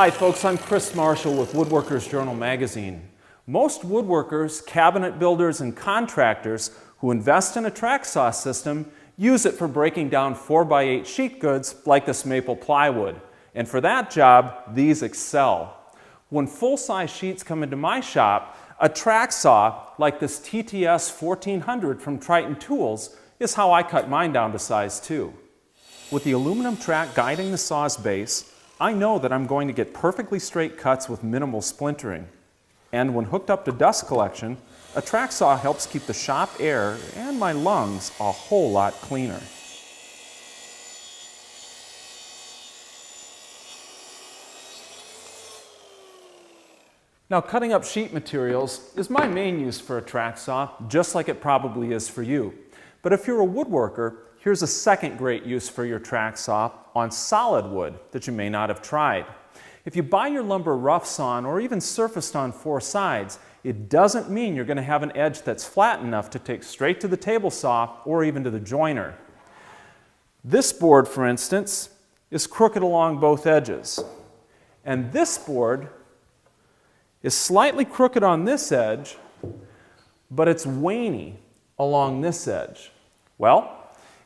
Hi folks, I'm Chris Marshall with Woodworkers Journal magazine. Most woodworkers, cabinet builders, and contractors who invest in a track saw system use it for breaking down 4x8 sheet goods like this maple plywood. And for that job, these excel. When full-size sheets come into my shop, a track saw like this TTS1400 from Triton Tools is how I cut mine down to size 2. With the aluminum track guiding the saw's base, I know that I'm going to get perfectly straight cuts with minimal splintering. And when hooked up to dust collection, a track saw helps keep the shop air and my lungs a whole lot cleaner. Now, cutting up sheet materials is my main use for a track saw, just like it probably is for you. But if you're a woodworker, here's a second great use for your track saw on solid wood that you may not have tried. If you buy your lumber rough sawn or even surfaced on 4 sides, it doesn't mean you're going to have an edge that's flat enough to take straight to the table saw or even to the joiner. This board, for instance, is crooked along both edges. And this board is slightly crooked on this edge, but it's waney along this edge. Well,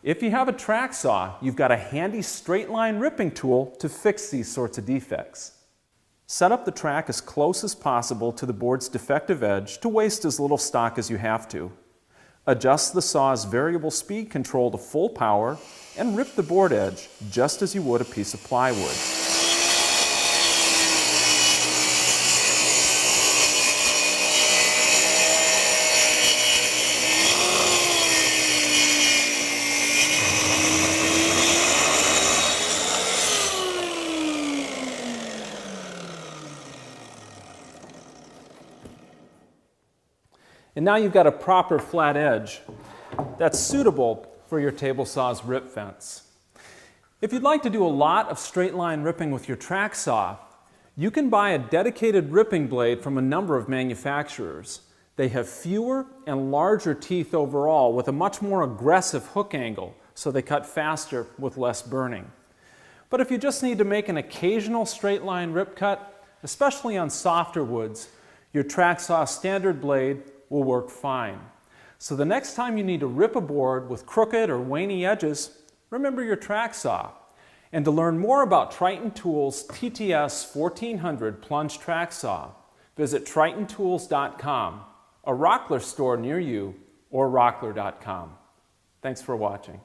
if you have a track saw, you've got a handy straight line ripping tool to fix these sorts of defects. Set up the track as close as possible to the board's defective edge to waste as little stock as you have to. Adjust the saw's variable speed control to full power and rip the board edge just as you would a piece of plywood. And now you've got a proper flat edge that's suitable for your table saw's rip fence. If you'd like to do a lot of straight line ripping with your track saw, you can buy a dedicated ripping blade from a number of manufacturers. They have fewer and larger teeth overall with a much more aggressive hook angle, so they cut faster with less burning. But if you just need to make an occasional straight line rip cut, especially on softer woods, your track saw standard blade will work fine. So the next time you need to rip a board with crooked or waney edges, remember your track saw. And to learn more about Triton Tools TTS1400 plunge track saw, visit tritontools.com, a Rockler store near you, or rockler.com. Thanks for watching.